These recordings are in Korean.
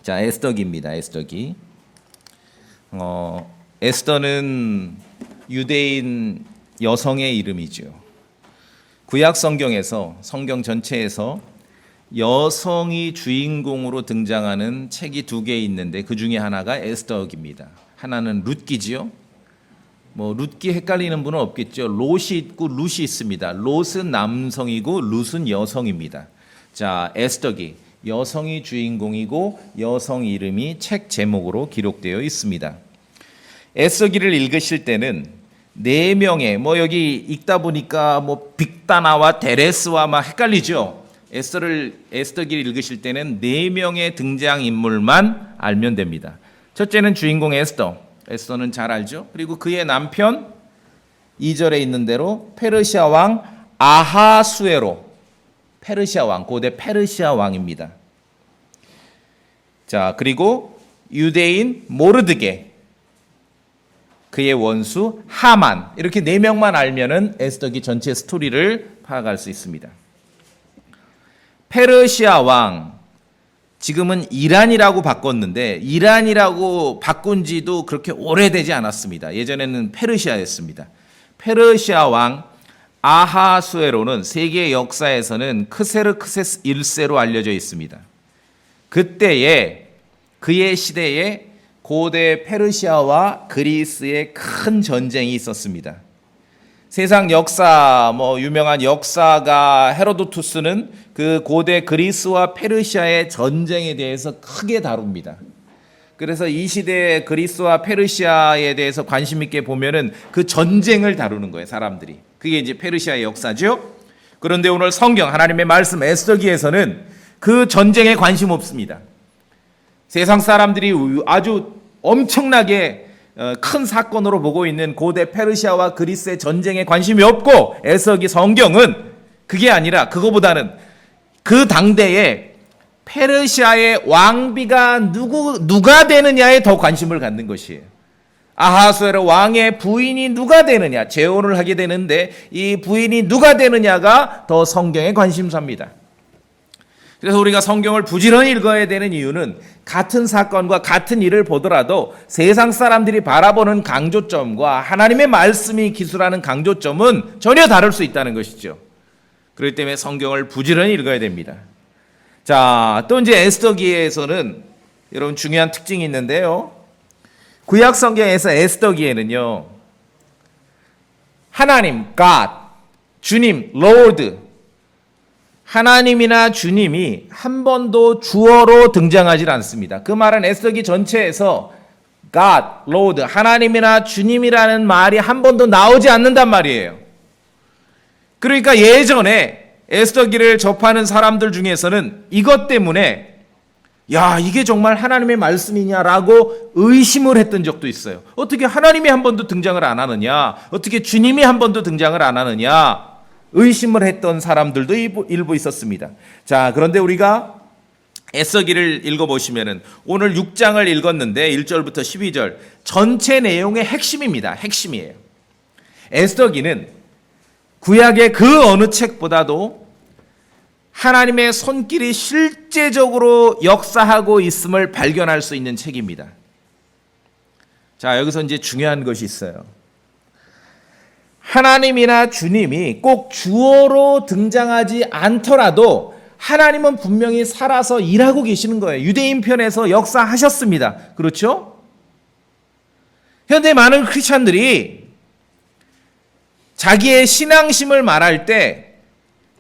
자, 에스더기입니다. 에스더기. 에스더는 유대인 여성의 이름이죠. 구약 성경에서, 성경 전체에서 여성이 주인공으로 등장하는 책이 2개 있는데 그 중에 하나가 에스더기입니다. 하나는 룻기지요. 룻기 헷갈리는 분은 없겠죠. 롯이 있고 룻이 있습니다. 롯은 남성이고 룻은 여성입니다. 자, 에스더기. 여성이 주인공이고 여성 이름이 책 제목으로 기록되어 있습니다. 에스더기를 읽으실 때는 4명의 여기 읽다 보니까 빅다나와 데레스와 막 헷갈리죠. 에스더기를 읽으실 때는 4명의 등장 인물만 알면 됩니다. 첫째는 주인공 에스더. 에스더는 잘 알죠. 그리고 그의 남편 2절에 있는 대로 페르시아 왕 아하수에로. 페르시아 왕, 고대 페르시아 왕입니다. 자, 그리고 유대인 모르드게, 그의 원수 하만. 이렇게 4명만 알면은 에스더기 전체 스토리를 파악할 수 있습니다. 페르시아 왕, 지금은 이란이라고 바꿨는데 이란이라고 바꾼 지도 그렇게 오래되지 않았습니다. 예전에는 페르시아였습니다. 페르시아 왕 아하수에로는 세계 역사에서는 크세르크세스 1세로 알려져 있습니다. 그때에 그의 시대에 고대 페르시아와 그리스의 큰 전쟁이 있었습니다. 세상 역사, 유명한 역사가 헤로도투스는 그 고대 그리스와 페르시아의 전쟁에 대해서 크게 다룹니다. 그래서 이 시대의 그리스와 페르시아에 대해서 관심 있게 보면은 그 전쟁을 다루는 거예요, 사람들이. 그게 이제 페르시아의 역사죠. 그런데 오늘 성경 하나님의 말씀 에스더기에서는 그 전쟁에 관심 없습니다. 세상 사람들이 아주 엄청나게 큰 사건으로 보고 있는 고대 페르시아와 그리스의 전쟁에 관심이 없고, 에스더기 성경은 그게 아니라 그거보다는 그 당대에 페르시아의 왕비가 누가 되느냐에 더 관심을 갖는 것이에요. 아하수에로 왕의 부인이 누가 되느냐, 재혼을 하게 되는데 이 부인이 누가 되느냐가 더 성경의 관심사입니다. 그래서 우리가 성경을 부지런히 읽어야 되는 이유는 같은 사건과 같은 일을 보더라도 세상 사람들이 바라보는 강조점과 하나님의 말씀이 기술하는 강조점은 전혀 다를 수 있다는 것이죠. 그렇기 때문에 성경을 부지런히 읽어야 됩니다. 자, 또 이제 에스더기에서는 여러분 중요한 특징이 있는데요. 구약 성경에서 에스더기에는요, 하나님, God, 주님, Lord, 하나님이나 주님이 한 번도 주어로 등장하지 않습니다. 그 말은 에스더기 전체에서 God, Lord, 하나님이나 주님이라는 말이 한 번도 나오지 않는단 말이에요. 그러니까 예전에 에스더기를 접하는 사람들 중에서는 이것 때문에 이게 정말 하나님의 말씀이냐라고 의심을 했던 적도 있어요. 어떻게 하나님이 한 번도 등장을 안 하느냐? 어떻게 주님이 한 번도 등장을 안 하느냐? 의심을 했던 사람들도 일부 있었습니다. 자, 그런데 우리가 에스더기를 읽어보시면은 오늘 6장을 읽었는데 1절부터 12절 전체 내용의 핵심입니다. 핵심이에요. 에스더기는 구약의 그 어느 책보다도 하나님의 손길이 실제적으로 역사하고 있음을 발견할 수 있는 책입니다. 자, 여기서 이제 중요한 것이 있어요. 하나님이나 주님이 꼭 주어로 등장하지 않더라도 하나님은 분명히 살아서 일하고 계시는 거예요. 유대인 편에서 역사하셨습니다. 그렇죠? 현대 많은 크리스찬들이 자기의 신앙심을 말할 때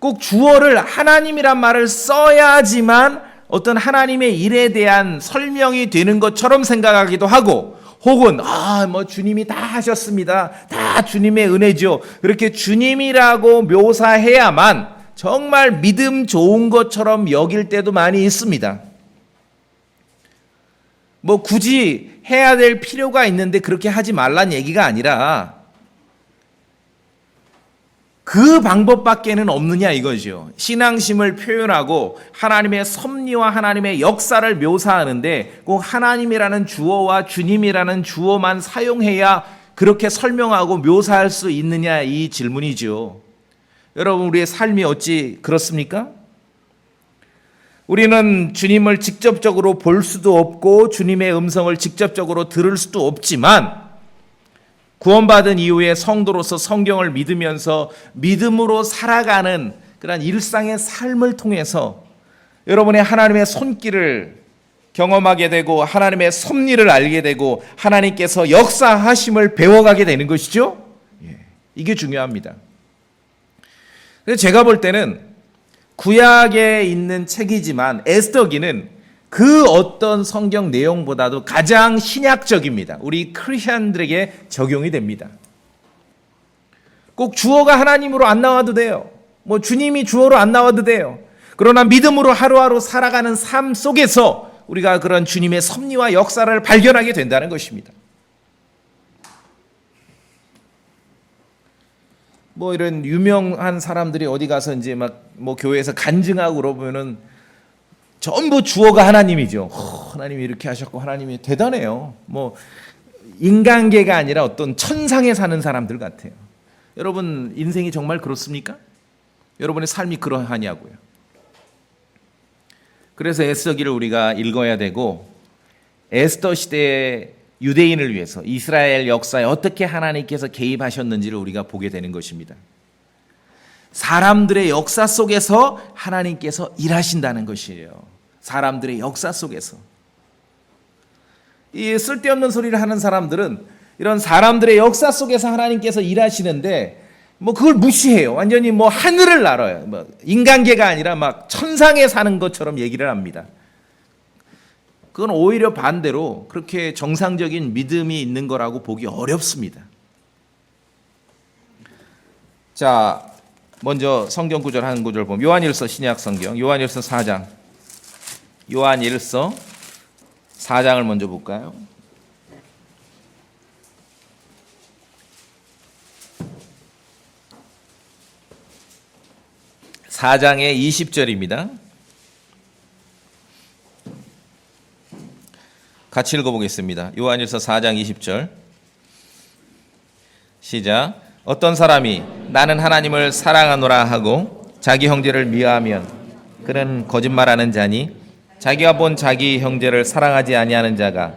꼭 주어를 하나님이란 말을 써야지만 어떤 하나님의 일에 대한 설명이 되는 것처럼 생각하기도 하고, 혹은 주님이 다 하셨습니다. 다 주님의 은혜죠. 그렇게 주님이라고 묘사해야만 정말 믿음 좋은 것처럼 여길 때도 많이 있습니다. 굳이 해야 될 필요가 있는데 그렇게 하지 말란 얘기가 아니라 그 방법밖에는 없느냐 이거죠. 신앙심을 표현하고 하나님의 섭리와 하나님의 역사를 묘사하는데 꼭 하나님이라는 주어와 주님이라는 주어만 사용해야 그렇게 설명하고 묘사할 수 있느냐 이 질문이죠. 여러분, 우리의 삶이 어찌 그렇습니까? 우리는 주님을 직접적으로 볼 수도 없고 주님의 음성을 직접적으로 들을 수도 없지만 구원받은 이후에 성도로서 성경을 믿으면서 믿음으로 살아가는 그런 일상의 삶을 통해서 여러분의 하나님의 손길을 경험하게 되고 하나님의 섭리를 알게 되고 하나님께서 역사하심을 배워가게 되는 것이죠. 이게 중요합니다. 그래서 제가 볼 때는 구약에 있는 책이지만 에스더기는 그 어떤 성경 내용보다도 가장 신약적입니다. 우리 크리스천들에게 적용이 됩니다. 꼭 주어가 하나님으로 안 나와도 돼요. 뭐 주님이 주어로 안 나와도 돼요. 그러나 믿음으로 하루하루 살아가는 삶 속에서 우리가 그런 주님의 섭리와 역사를 발견하게 된다는 것입니다. 뭐 이런 유명한 사람들이 어디 가서 이제 막 뭐 교회에서 간증하고 그러면은 전부 주어가 하나님이죠. 하나님이 이렇게 하셨고 하나님이 대단해요. 뭐 인간계가 아니라 어떤 천상에 사는 사람들 같아요. 여러분 인생이 정말 그렇습니까? 여러분의 삶이 그러하냐고요. 그래서 에스더기를 우리가 읽어야 되고 에스더 시대의 유대인을 위해서 이스라엘 역사에 어떻게 하나님께서 개입하셨는지를 우리가 보게 되는 것입니다. 사람들의 역사 속에서 하나님께서 일하신다는 것이에요. 사람들의 역사 속에서. 이 쓸데없는 소리를 하는 사람들은 이런 사람들의 역사 속에서 하나님께서 일하시는데 뭐 그걸 무시해요. 완전히 뭐 하늘을 날아요. 뭐 인간계가 아니라 막 천상에 사는 것처럼 얘기를 합니다. 그건 오히려 반대로 그렇게 정상적인 믿음이 있는 거라고 보기 어렵습니다. 자, 먼저 성경 구절 한 구절 보면 요한일서 신약 성경 요한일서 4장 요한일서 4장을 먼저 볼까요? (4장의 20절입니다) 같이 읽어보겠습니다. 요한일서 4장 20절 시작. 어떤 사람이 나는 하나님을 사랑하노라 하고 자기 형제를 미워하면 그는 거짓말하는 자니 자기가 본 자기 형제를 사랑하지 아니하는 자가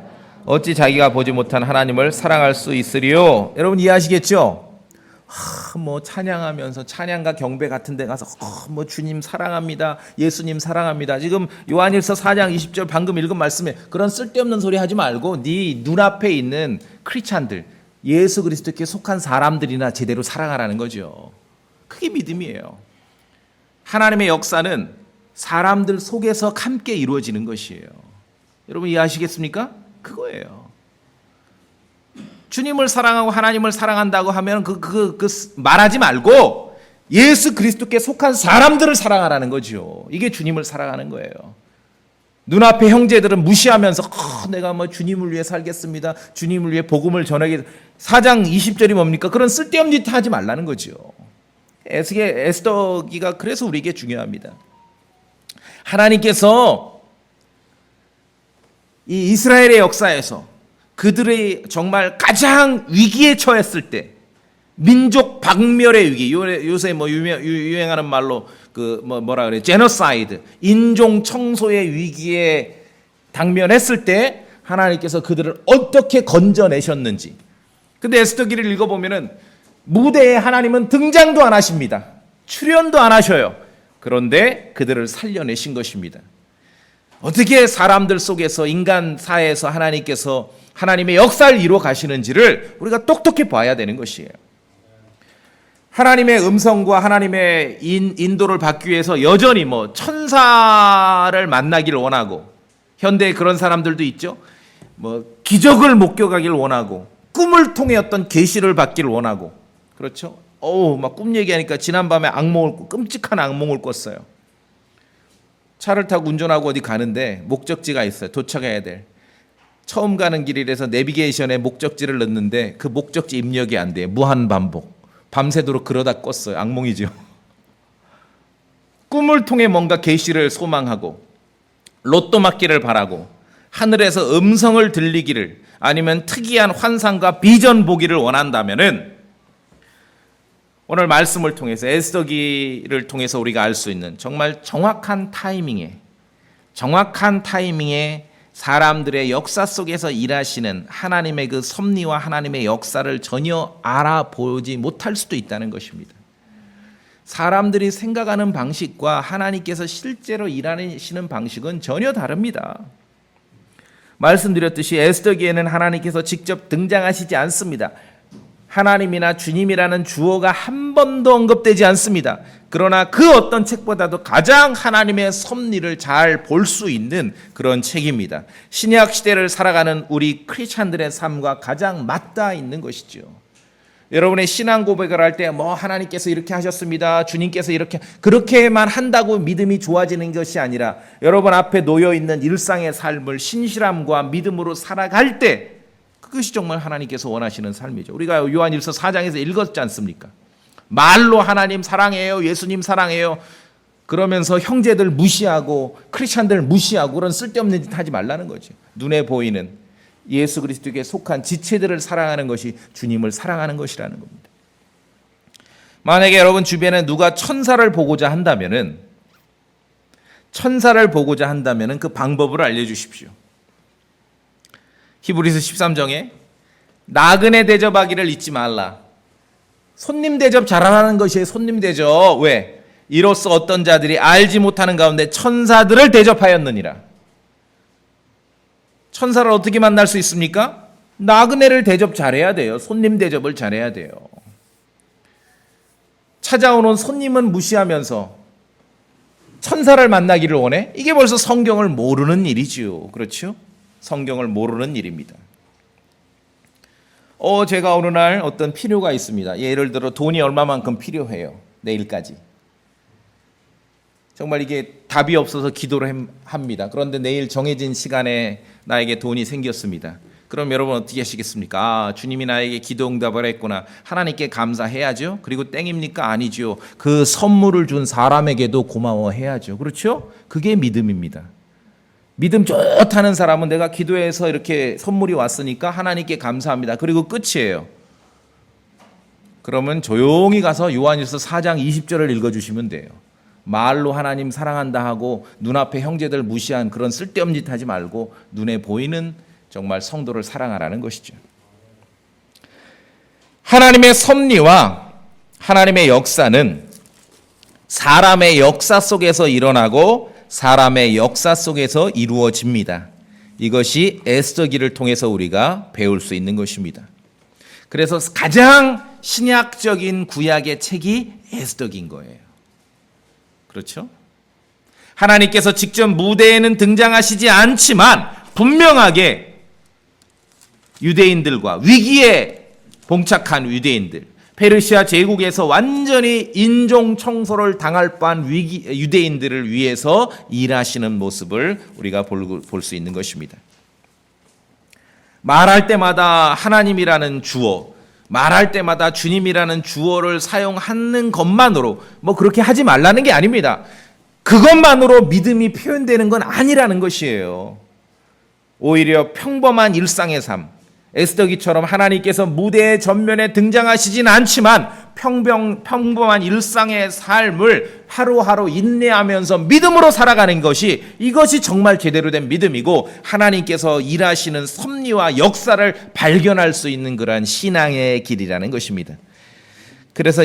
어찌 자기가 보지 못한 하나님을 사랑할 수 있으리요? 여러분 이해하시겠죠? 뭐 찬양하면서 찬양과 경배 같은 데 가서 뭐 주님 사랑합니다. 예수님 사랑합니다. 지금 요한일서 4장 20절 방금 읽은 말씀에 그런 쓸데없는 소리 하지 말고 네 눈앞에 있는 크리스찬들 예수 그리스도께 속한 사람들이나 제대로 사랑하라는 거죠. 그게 믿음이에요. 하나님의 역사는 사람들 속에서 함께 이루어지는 것이에요. 여러분 이해하시겠습니까? 그거예요. 주님을 사랑하고 하나님을 사랑한다고 하면 말하지 말고 예수 그리스도께 속한 사람들을 사랑하라는 거죠. 이게 주님을 사랑하는 거예요. 눈앞에 형제들은 무시하면서 내가 뭐 주님을 위해 살겠습니다. 주님을 위해 복음을 전하게 4장 20절이 뭡니까? 그런 쓸데없는 짓 하지 말라는 거죠. 에스더기가 그래서 우리에게 중요합니다. 하나님께서 이 이스라엘의 역사에서 그들의 정말 가장 위기에 처했을 때 민족 박멸의 위기 요새 뭐 유행하는 말로 뭐라 그래 제노사이드 인종 청소의 위기에 당면했을 때 하나님께서 그들을 어떻게 건져내셨는지. 근데 에스더기를 읽어보면은 무대에 하나님은 등장도 안 하십니다. 출연도 안 하셔요. 그런데 그들을 살려내신 것입니다. 어떻게 사람들 속에서 인간 사회에서 하나님께서 하나님의 역사를 이루어 가시는지를 우리가 똑똑히 봐야 되는 것이에요. 하나님의 음성과 하나님의 인도를 받기 위해서 여전히 뭐 천사를 만나기를 원하고 현대에 그런 사람들도 있죠. 뭐 기적을 목격하기를 원하고 꿈을 통해 어떤 계시를 받기를 원하고 그렇죠. 막 꿈 얘기하니까 지난밤에 끔찍한 악몽을 꿨어요. 차를 타고 운전하고 어디 가는데 목적지가 있어요. 도착해야 될. 처음 가는 길이라서 내비게이션에 목적지를 넣는데 그 목적지 입력이 안 돼요. 무한 반복. 밤새도록 그러다 꿨어요. 악몽이죠. 꿈을 통해 뭔가 계시를 소망하고 로또 맞기를 바라고 하늘에서 음성을 들리기를 아니면 특이한 환상과 비전 보기를 원한다면은 오늘 말씀을 통해서 에스더기를 통해서 우리가 알 수 있는 정말 정확한 타이밍에 정확한 타이밍에 사람들의 역사 속에서 일하시는 하나님의 그 섭리와 하나님의 역사를 전혀 알아보지 못할 수도 있다는 것입니다. 사람들이 생각하는 방식과 하나님께서 실제로 일하시는 방식은 전혀 다릅니다. 말씀드렸듯이 에스더기에는 하나님께서 직접 등장하시지 않습니다. 하나님이나 주님이라는 주어가 한 번도 언급되지 않습니다. 그러나 그 어떤 책보다도 가장 하나님의 섭리를 잘 볼 수 있는 그런 책입니다. 신약 시대를 살아가는 우리 크리스찬들의 삶과 가장 맞닿아 있는 것이죠. 여러분의 신앙 고백을 할 때 뭐 하나님께서 이렇게 하셨습니다. 주님께서 그렇게만 한다고 믿음이 좋아지는 것이 아니라 여러분 앞에 놓여 있는 일상의 삶을 신실함과 믿음으로 살아갈 때 그것이 정말 하나님께서 원하시는 삶이죠. 우리가 요한일서 4장에서 읽었지 않습니까? 말로 하나님 사랑해요, 예수님 사랑해요. 그러면서 형제들 무시하고 크리스찬들 무시하고 그런 쓸데없는 짓 하지 말라는 거죠. 눈에 보이는 예수 그리스도에게 속한 지체들을 사랑하는 것이 주님을 사랑하는 것이라는 겁니다. 만약에 여러분 주변에 누가 천사를 보고자 한다면은 그 방법을 알려주십시오. 히브리서 13장에 나그네 대접하기를 잊지 말라. 손님 대접 잘하라는 것이에요. 손님 대접. 왜? 이로써 어떤 자들이 알지 못하는 가운데 천사들을 대접하였느니라. 천사를 어떻게 만날 수 있습니까? 나그네를 대접 잘해야 돼요. 손님 대접을 잘해야 돼요. 찾아오는 손님은 무시하면서 천사를 만나기를 원해? 이게 벌써 성경을 모르는 일이지요. 그렇죠? 성경을 모르는 일입니다. 제가 어느 날 어떤 필요가 있습니다. 예를 들어 돈이 얼마만큼 필요해요. 내일까지. 정말 이게 답이 없어서 기도를 합니다. 그런데 내일 정해진 시간에 나에게 돈이 생겼습니다. 그럼 여러분 어떻게 하시겠습니까? 주님이 나에게 기도 응답을 했구나. 하나님께 감사해야죠. 그리고 땡입니까? 아니죠. 그 선물을 준 사람에게도 고마워해야죠. 그렇죠? 그게 믿음입니다. 믿음 좋다는 사람은 내가 기도해서 이렇게 선물이 왔으니까 하나님께 감사합니다. 그리고 끝이에요. 그러면 조용히 가서 요한일서 4장 20절을 읽어주시면 돼요. 말로 하나님 사랑한다 하고 눈앞에 형제들 무시한 그런 쓸데없는 짓 하지 말고 눈에 보이는 정말 성도를 사랑하라는 것이죠. 하나님의 섭리와 하나님의 역사는 사람의 역사 속에서 일어나고 사람의 역사 속에서 이루어집니다. 이것이 에스더기를 통해서 우리가 배울 수 있는 것입니다. 그래서 가장 신약적인 구약의 책이 에스더기인 거예요. 그렇죠? 하나님께서 직접 무대에는 등장하시지 않지만 분명하게 유대인들과 위기에 봉착한 유대인들, 페르시아 제국에서 완전히 인종 청소를 당할 뻔한 유대인들을 위해서 일하시는 모습을 우리가 볼 수 있는 것입니다. 말할 때마다 하나님이라는 주어, 말할 때마다 주님이라는 주어를 사용하는 것만으로 뭐 그렇게 하지 말라는 게 아닙니다. 그것만으로 믿음이 표현되는 건 아니라는 것이에요. 오히려 평범한 일상의 삶, 에스더기처럼 하나님께서 무대 전면에 등장하시진 않지만 평범한 일상의 삶을 하루하루 인내하면서 믿음으로 살아가는 것이 이것이 정말 제대로 된 믿음이고 하나님께서 일하시는 섭리와 역사를 발견할 수 있는 그러한 신앙의 길이라는 것입니다. 그래서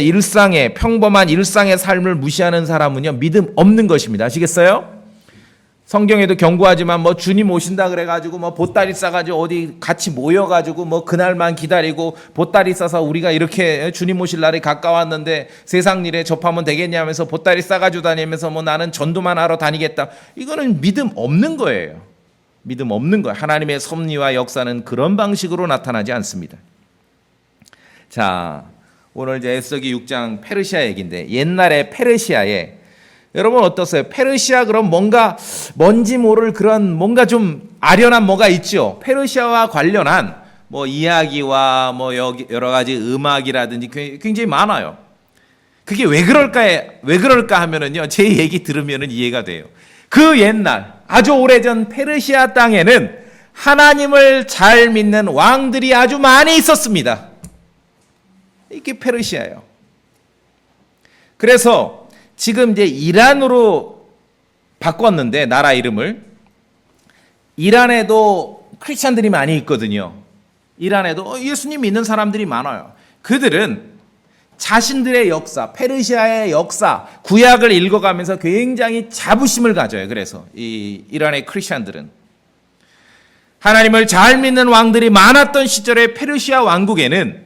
평범한 일상의 삶을 무시하는 사람은요 믿음 없는 것입니다. 아시겠어요? 성경에도 경고하지만 뭐 주님 오신다 그래가지고 뭐 보따리 싸가지고 어디 같이 모여가지고 뭐 그날만 기다리고 보따리 싸서 우리가 이렇게 주님 오실 날이 가까웠는데 세상 일에 접하면 되겠냐면서 보따리 싸가지고 다니면서 뭐 나는 전도만 하러 다니겠다. 이거는 믿음 없는 거예요. 믿음 없는 거예요. 하나님의 섭리와 역사는 그런 방식으로 나타나지 않습니다. 자, 오늘 이제 에스더기 6장 페르시아 얘기인데 옛날에 페르시아에 여러분 어떠세요? 페르시아 그럼 뭔지 모를 그런 뭔가 좀 아련한 뭐가 있죠. 페르시아와 관련한 뭐 이야기와 뭐 여러 가지 음악이라든지 굉장히 많아요. 그게 왜 그럴까 하면은요. 제 얘기 들으면은 이해가 돼요. 그 옛날 아주 오래전 페르시아 땅에는 하나님을 잘 믿는 왕들이 아주 많이 있었습니다. 이게 페르시아예요. 그래서 지금 이제 이란으로 바꿨는데 나라 이름을. 이란에도 크리스찬들이 많이 있거든요. 이란에도 예수님 믿는 사람들이 많아요. 그들은 자신들의 역사, 페르시아의 역사, 구약을 읽어가면서 굉장히 자부심을 가져요. 그래서 이 이란의 크리스찬들은 하나님을 잘 믿는 왕들이 많았던 시절의 페르시아 왕국에는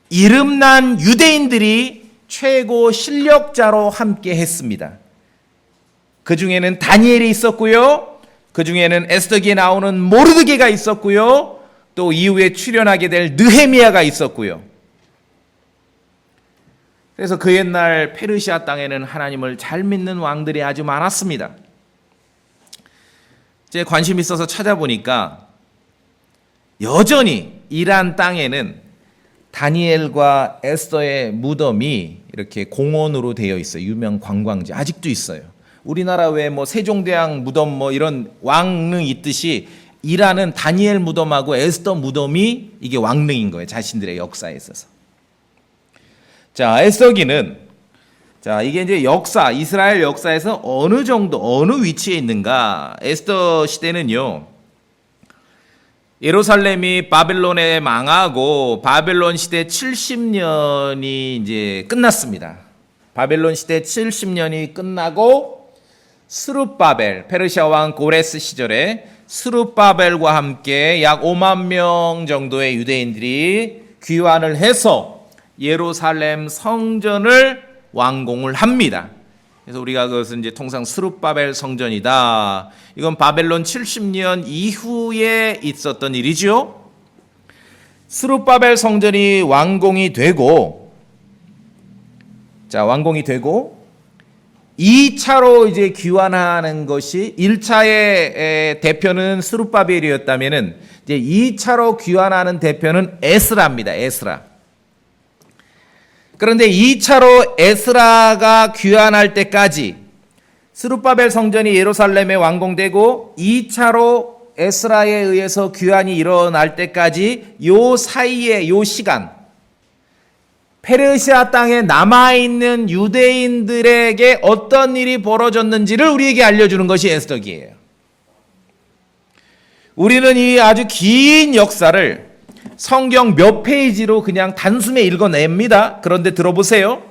이름난 유대인들이 최고 실력자로 함께 했습니다. 그 중에는 다니엘이 있었고요. 그 중에는 에스더기에 나오는 모르드게가 있었고요. 또 이후에 출연하게 될 느헤미야가 있었고요. 그래서 그 옛날 페르시아 땅에는 하나님을 잘 믿는 왕들이 아주 많았습니다. 제 관심 있어서 찾아보니까 여전히 이란 땅에는 다니엘과 에스더의 무덤이 이렇게 공원으로 되어 있어요. 유명 관광지 아직도 있어요. 우리나라 왜 뭐 세종대왕 무덤 뭐 이런 왕릉 있듯이 이란은 다니엘 무덤하고 에스더 무덤이 이게 왕릉인 거예요. 자신들의 역사에 있어서. 자, 에스더기는 자, 이게 이제 역사, 이스라엘 역사에서 어느 정도, 어느 위치에 있는가? 에스더 시대는요, 예루살렘이 바벨론에 망하고 바벨론 시대 70년이 이제 끝났습니다. 바벨론 시대 70년이 끝나고 스룹바벨, 페르시아 왕 고레스 시절에 스룹바벨과 함께 약 5만 명 정도의 유대인들이 귀환을 해서 예루살렘 성전을 완공을 합니다. 그래서 우리가 그것은 이제 통상 스룹바벨 성전이다. 이건 바벨론 70년 이후에 있었던 일이죠. 스룹바벨 성전이 완공이 되고, 자, 완공이 되고 2차로 이제 귀환하는 것이 1차의 대표는 스룹바벨이었다면은 이제 2차로 귀환하는 대표는 에스라입니다. 에스라. 그런데 2차로 에스라가 귀환할 때까지 스룹바벨 성전이 예루살렘에 완공되고 2차로 에스라에 의해서 귀환이 일어날 때까지 요 사이에 요 시간 페르시아 땅에 남아있는 유대인들에게 어떤 일이 벌어졌는지를 우리에게 알려주는 것이 에스더기예요. 우리는 이 아주 긴 역사를 성경 몇 페이지로 그냥 단숨에 읽어냅니다. 그런데 들어보세요.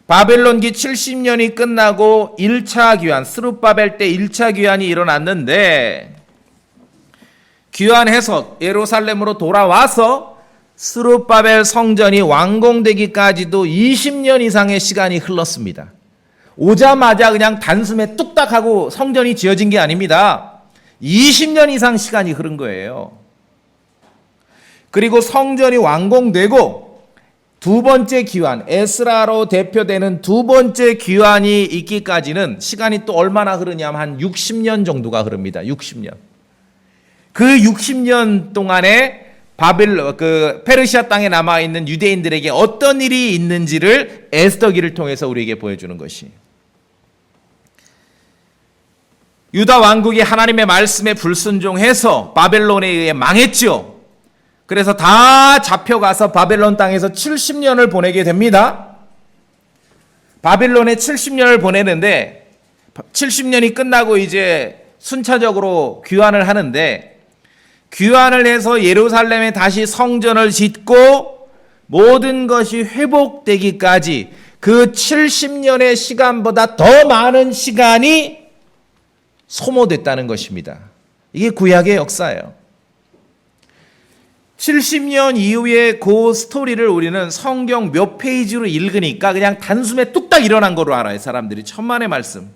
바벨론기 70년이 끝나고 1차 귀환, 스룹바벨 때 1차 귀환이 일어났는데 귀환해서 예루살렘으로 돌아와서 스룹바벨 성전이 완공되기까지도 20년 이상의 시간이 흘렀습니다. 오자마자 그냥 단숨에 뚝딱 하고 성전이 지어진 게 아닙니다. 20년 이상 시간이 흐른 거예요. 그리고 성전이 완공되고 두 번째 귀환, 에스라로 대표되는 두 번째 귀환이 있기까지는 시간이 또 얼마나 흐르냐면 한 60년 정도가 흐릅니다. 60년. 그 60년 동안에 페르시아 땅에 남아있는 유대인들에게 어떤 일이 있는지를 에스더기를 통해서 우리에게 보여주는 것이. 유다 왕국이 하나님의 말씀에 불순종해서 바벨론에 의해 망했죠. 그래서 다 잡혀가서 바벨론 땅에서 70년을 보내게 됩니다. 바벨론에 70년을 보내는데 70년이 끝나고 이제 순차적으로 귀환을 하는데 귀환을 해서 예루살렘에 다시 성전을 짓고 모든 것이 회복되기까지 그 70년의 시간보다 더 많은 시간이 소모됐다는 것입니다. 이게 구약의 역사예요. 70년 이후에 그 스토리를 우리는 성경 몇 페이지로 읽으니까 그냥 단숨에 뚝딱 일어난 거로 알아요. 사람들이 천만의 말씀.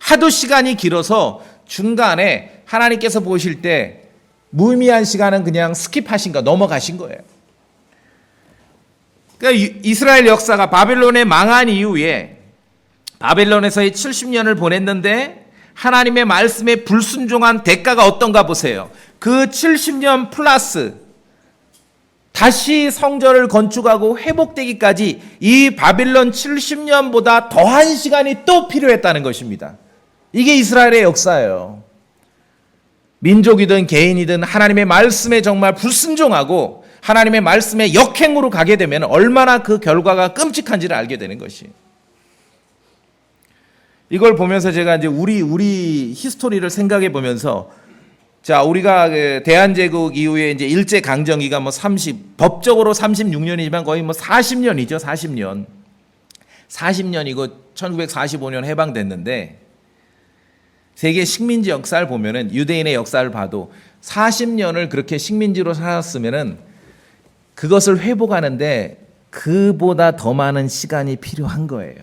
하도 시간이 길어서 중간에 하나님께서 보실 때 무의미한 시간은 그냥 스킵하신 거, 넘어가신 거예요. 그러니까 이스라엘 역사가 바벨론에 망한 이후에 바벨론에서의 70년을 보냈는데 하나님의 말씀에 불순종한 대가가 어떤가 보세요. 그 70년 플러스 다시 성전을 건축하고 회복되기까지 이 바벨론 70년보다 더한 시간이 또 필요했다는 것입니다. 이게 이스라엘의 역사예요. 민족이든 개인이든 하나님의 말씀에 정말 불순종하고 하나님의 말씀에 역행으로 가게 되면 얼마나 그 결과가 끔찍한지를 알게 되는 것이. 이걸 보면서 제가 이제 우리 히스토리를 생각해 보면서, 자, 우리가 그 대한제국 이후에 이제 일제 강점기가 뭐 법적으로 36년이지만 거의 뭐 40년이죠. 40년. 40년이고 1945년 해방됐는데, 세계 식민지 역사를 보면은, 유대인의 역사를 봐도 40년을 그렇게 식민지로 살았으면은 그것을 회복하는데 그보다 더 많은 시간이 필요한 거예요.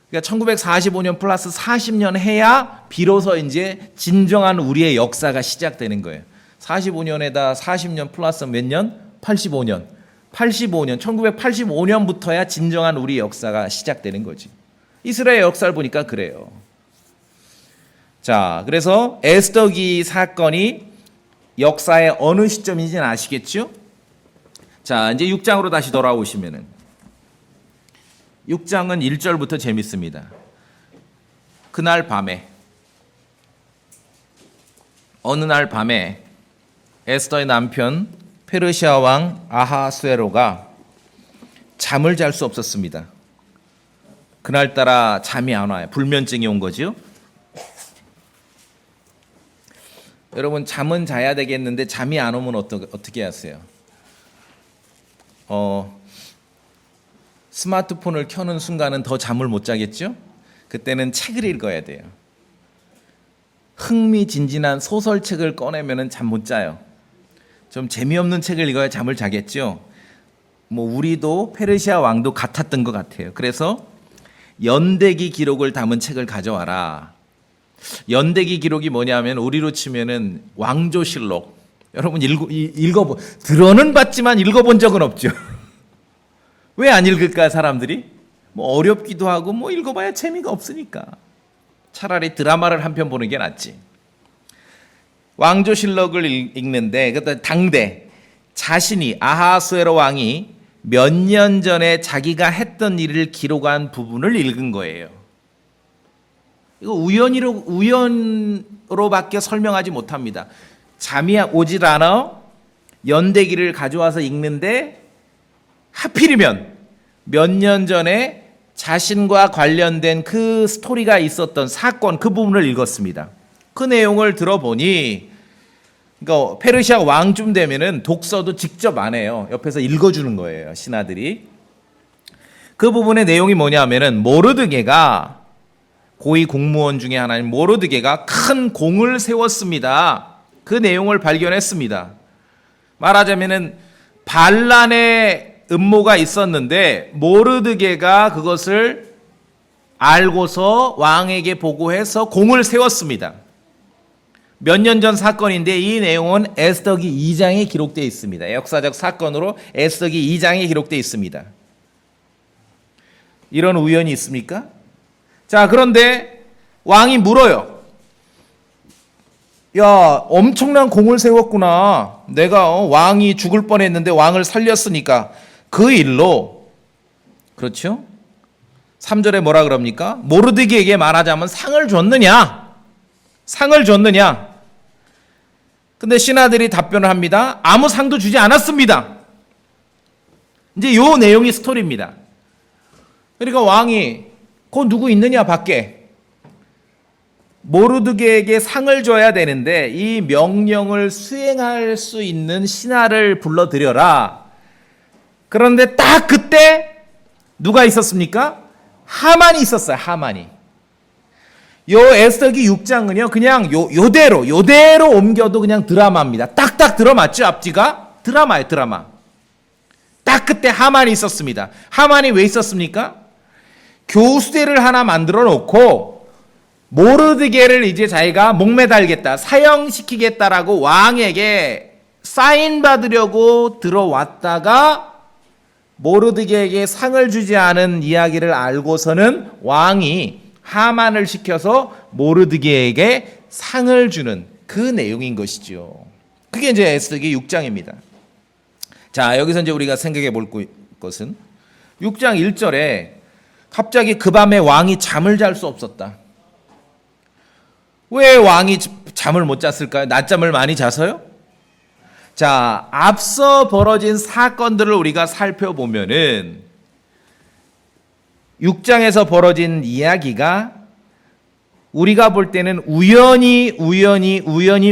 그러니까 1945년 플러스 40년 해야 비로소 이제 진정한 우리의 역사가 시작되는 거예요. 45년에다 40년 플러스 몇 년? 85년. 1985년부터야 진정한 우리 역사가 시작되는 거지. 이스라엘 역사를 보니까 그래요. 자, 그래서 에스더기 사건이 역사의 어느 시점인지는 아시겠죠? 자, 이제 6장으로 다시 돌아오시면은 6장은 1절부터 재밌습니다. 그날 밤에, 어느 날 밤에 에스더의 남편 페르시아 왕 아하수에로가 잠을 잘 수 없었습니다. 그날따라 잠이 안 와요. 불면증이 온 거죠. 여러분, 잠은 자야 되겠는데 잠이 안 오면 어떻게 하세요? 스마트폰을 켜는 순간은 더 잠을 못 자겠죠? 그때는 책을 읽어야 돼요. 흥미진진한 소설책을 꺼내면 잠 못 자요. 좀 재미없는 책을 읽어야 잠을 자겠죠? 뭐 우리도 페르시아 왕도 같았던 것 같아요. 그래서 연대기 기록을 담은 책을 가져와라. 연대기 기록이 뭐냐면 우리로 치면은 왕조실록. 여러분 들어는 봤지만 읽어본 적은 없죠. 왜 안 읽을까 사람들이? 뭐 어렵기도 하고 뭐 읽어봐야 재미가 없으니까. 차라리 드라마를 한 편 보는 게 낫지. 왕조실록을 읽는데 그때 당대 자신이 아하수에로 왕이 몇 년 전에 자기가 했던 일을 기록한 부분을 읽은 거예요. 이거 우연으로밖에 설명하지 못합니다. 잠이 오질 않아 연대기를 가져와서 읽는데 하필이면 몇 년 전에 자신과 관련된 그 스토리가 있었던 사건 그 부분을 읽었습니다. 그 내용을 들어보니 그러니까 페르시아 왕쯤 되면은 독서도 직접 안 해요. 옆에서 읽어주는 거예요, 신하들이. 그 부분의 내용이 뭐냐면은 모르드게가 고위 공무원 중에 하나인 모르드게가 큰 공을 세웠습니다. 그 내용을 발견했습니다. 말하자면은 반란의 음모가 있었는데 모르드게가 그것을 알고서 왕에게 보고해서 공을 세웠습니다. 몇 년 전 사건인데 이 내용은 에스더기 2장에 기록되어 있습니다. 역사적 사건으로 에스더기 2장에 기록되어 있습니다. 이런 우연이 있습니까? 자, 그런데 왕이 물어요. 야, 엄청난 공을 세웠구나. 내가 왕이 죽을 뻔했는데 왕을 살렸으니까 그 일로, 그렇죠? 3절에 뭐라 그럽니까? 모르드게에게 말하자면 상을 줬느냐? 상을 줬느냐? 근데 신하들이 답변을 합니다. 아무 상도 주지 않았습니다. 이제 요 내용이 스토리입니다. 그러니까 왕이 그 누구 있느냐 밖에 모르드게에게 상을 줘야 되는데 이 명령을 수행할 수 있는 신하를 불러들여라. 그런데 딱 그때 누가 있었습니까? 하만이 있었어요. 하만이. 요 에스더기 6장은요 그냥 요대로 옮겨도 그냥 드라마입니다. 딱딱 들어맞죠? 앞뒤가? 드라마예요. 드라마. 딱 그때 하만이 있었습니다. 하만이 왜 있었습니까? 교수대를 하나 만들어 놓고 모르드게를 이제 자기가 목매달겠다, 사형시키겠다라고 왕에게 사인 받으려고 들어왔다가 모르드게에게 상을 주지 않은 이야기를 알고서는 왕이 하만을 시켜서 모르드게에게 상을 주는 그 내용인 것이죠. 그게 이제 에스더기 6장입니다. 자, 여기서 이제 우리가 생각해 볼 것은 6장 1절에 갑자기 그 밤에 왕이 잠을 잘 수 없었다. 왜 왕이 잠을 못 잤을까요? 낮잠을 많이 자서요? 자, 앞서 벌어진 사건들을 우리가 살펴보면은 6장에서 벌어진 이야기가 우리가 볼 때는 우연히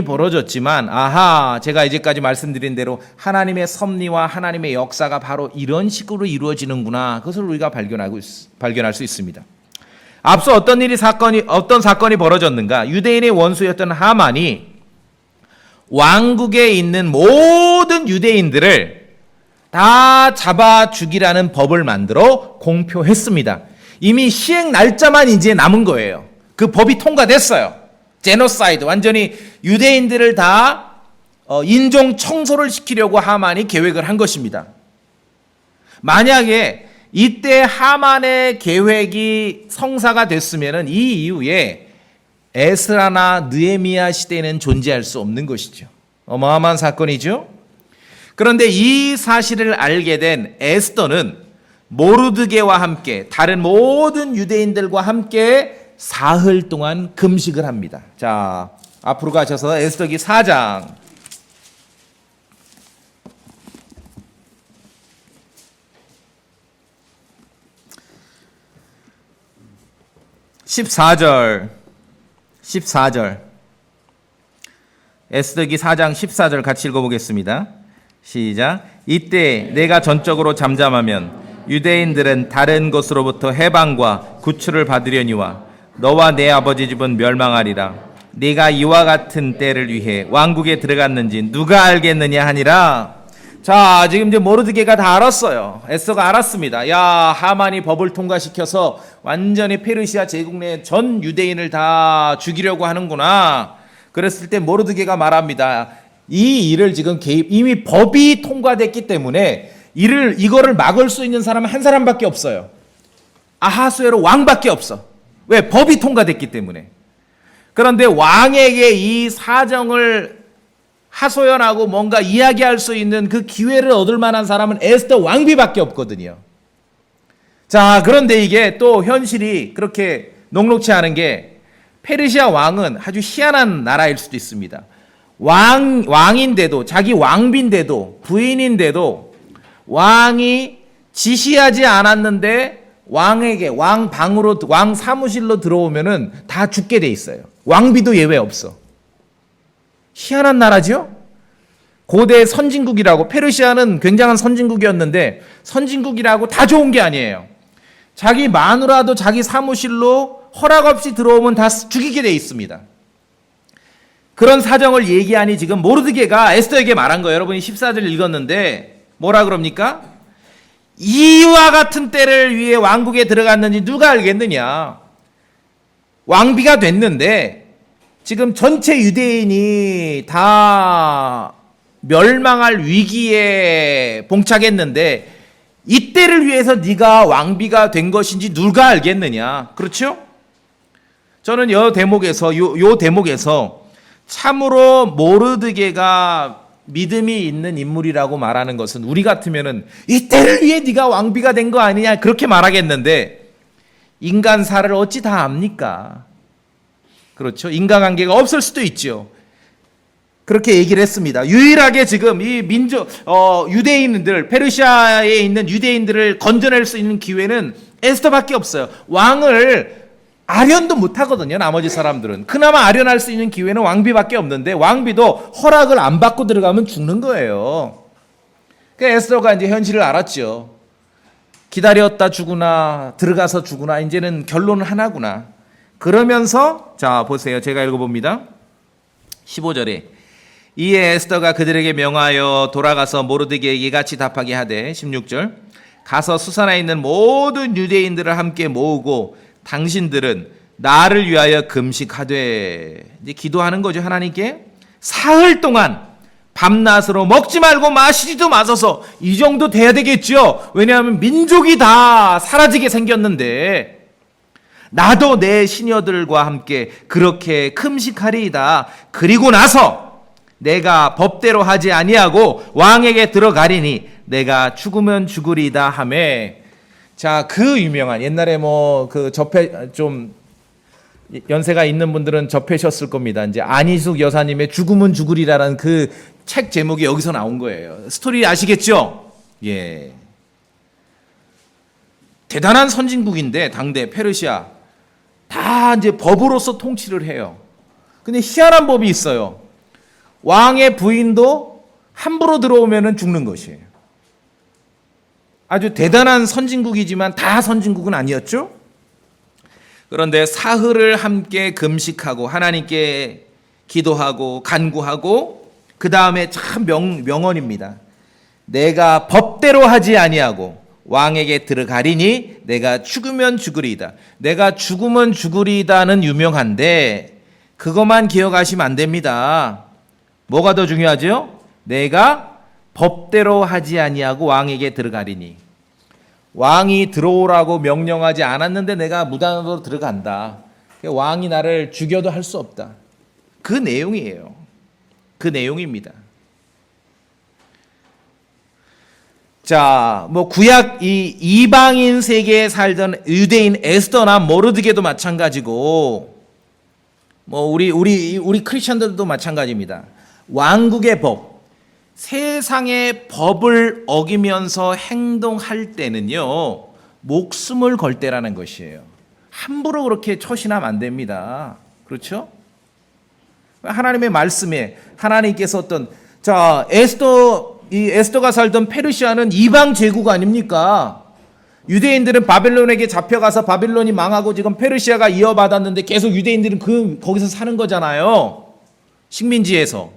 벌어졌지만, 아하, 제가 이제까지 말씀드린 대로 하나님의 섭리와 하나님의 역사가 바로 이런 식으로 이루어지는구나. 그것을 우리가 발견할 수 있습니다. 앞서 어떤 사건이 벌어졌는가? 유대인의 원수였던 하만이 왕국에 있는 모든 유대인들을 다 잡아 죽이라는 법을 만들어 공표했습니다. 이미 시행 날짜만 이제 남은 거예요. 그 법이 통과됐어요. 제노사이드, 완전히 유대인들을 다 인종 청소를 시키려고 하만이 계획을 한 것입니다. 만약에 이때 하만의 계획이 성사가 됐으면 이 이후에 에스라나 느헤미야 시대는 존재할 수 없는 것이죠. 어마어마한 사건이죠. 그런데 이 사실을 알게 된 에스더는 모르드게와 함께 다른 모든 유대인들과 함께 사흘 동안 금식을 합니다. 자, 앞으로 가셔서 에스더기 4장 14절 에스더기 4장 14절 같이 읽어보겠습니다. 시작. 이때 내가 전적으로 잠잠하면 유대인들은 다른 곳으로부터 해방과 구출을 받으려니와 너와 내 아버지 집은 멸망하리라. 네가 이와 같은 때를 위해 왕국에 들어갔는지 누가 알겠느냐 하니라. 자, 지금 이제 모르드게가 다 알았어요. 에스더가 알았습니다. 야, 하만이 법을 통과시켜서 완전히 페르시아 제국 내 전 유대인을 다 죽이려고 하는구나. 그랬을 때 모르드게가 말합니다. 이 일을 지금 이미 법이 통과됐기 때문에 이거를 막을 수 있는 사람은 한 사람밖에 없어요. 아하수에로 왕밖에 없어. 왜? 법이 통과됐기 때문에. 그런데 왕에게 이 사정을 하소연하고 뭔가 이야기할 수 있는 그 기회를 얻을 만한 사람은 에스더 왕비밖에 없거든요. 자, 그런데 이게 또 현실이 그렇게 녹록치 않은 게 페르시아 왕은 아주 희한한 나라일 수도 있습니다. 왕인데도, 자기 왕비인데도, 부인인데도 왕이 지시하지 않았는데 왕에게 왕 사무실로 들어오면은 다 죽게 돼 있어요. 왕비도 예외 없어. 희한한 나라죠? 고대 선진국이라고, 페르시아는 굉장한 선진국이었는데 선진국이라고 다 좋은 게 아니에요. 자기 마누라도 자기 사무실로 허락 없이 들어오면 다 죽이게 돼 있습니다. 그런 사정을 얘기하니 지금 모르드게가 에스더에게 말한 거예요. 여러분이 14절 읽었는데 뭐라 그럽니까? 이와 같은 때를 위해 왕국에 들어갔는지 누가 알겠느냐. 왕비가 됐는데 지금 전체 유대인이 다 멸망할 위기에 봉착했는데 이때를 위해서 네가 왕비가 된 것인지 누가 알겠느냐. 그렇죠? 저는 요 대목에서 참으로 모르드게가 믿음이 있는 인물이라고 말하는 것은 우리 같으면은 이때를 위해 네가 왕비가 된 거 아니냐 그렇게 말하겠는데 인간사를 어찌 다 압니까? 그렇죠? 인간관계가 없을 수도 있죠. 그렇게 얘기를 했습니다. 유일하게 지금 이 유대인들, 페르시아에 있는 유대인들을 건져낼 수 있는 기회는 에스더밖에 없어요. 왕을 아련도 못하거든요. 나머지 사람들은. 그나마 아련할 수 있는 기회는 왕비밖에 없는데 왕비도 허락을 안 받고 들어가면 죽는 거예요. 그러니까 에스더가 이제 현실을 알았죠. 기다렸다 죽으나 들어가서 죽으나 이제는 결론은 하나구나. 그러면서 자 보세요. 제가 읽어봅니다. 15절에 이에 에스더가 그들에게 명하여 돌아가서 모르드게에게 이같이 답하게 하되 16절 가서 수산에 있는 모든 유대인들을 함께 모으고 당신들은 나를 위하여 금식하되 이제 기도하는 거죠. 하나님께 사흘 동안 밤낮으로 먹지 말고 마시지도 마소서. 이 정도 돼야 되겠죠. 왜냐하면 민족이 다 사라지게 생겼는데 나도 내 시녀들과 함께 그렇게 금식하리이다. 그리고 나서 내가 법대로 하지 아니하고 왕에게 들어가리니 내가 죽으면 죽으리이다 하매. 자, 그 유명한 옛날에 좀 연세가 있는 분들은 접하셨을 겁니다. 이제 안희숙 여사님의 죽으면 죽으리라는 그 책 제목이 여기서 나온 거예요. 스토리 아시겠죠? 예. 대단한 선진국인데 당대 페르시아 다 이제 법으로서 통치를 해요. 근데 희한한 법이 있어요. 왕의 부인도 함부로 들어오면 죽는 것이에요. 아주 대단한 선진국이지만 다 선진국은 아니었죠. 그런데 사흘을 함께 금식하고 하나님께 기도하고 간구하고 그 다음에 참 명언입니다. 내가 법대로 하지 아니하고 왕에게 들어가리니 내가 죽으면 죽으리이다. 내가 죽으면 죽으리이다는 유명한데 그것만 기억하시면 안 됩니다. 뭐가 더 중요하죠? 내가 법대로 하지 아니하고 왕에게 들어가리니. 왕이 들어오라고 명령하지 않았는데 내가 무단으로 들어간다. 왕이 나를 죽여도 할 수 없다. 그 내용이에요. 그 내용입니다. 자, 뭐 구약 이 이방인 세계에 살던 유대인 에스더나 모르드게도 마찬가지고, 뭐 우리 크리스천들도 마찬가지입니다. 왕국의 법, 세상의 법을 어기면서 행동할 때는요, 목숨을 걸 때라는 것이에요. 함부로 그렇게 처신하면 안 됩니다. 그렇죠? 하나님의 말씀에 하나님께서 에스더가 살던 페르시아는 이방 제국 아닙니까? 유대인들은 바벨론에게 잡혀가서 바벨론이 망하고 지금 페르시아가 이어받았는데 계속 유대인들은 거기서 사는 거잖아요. 식민지에서.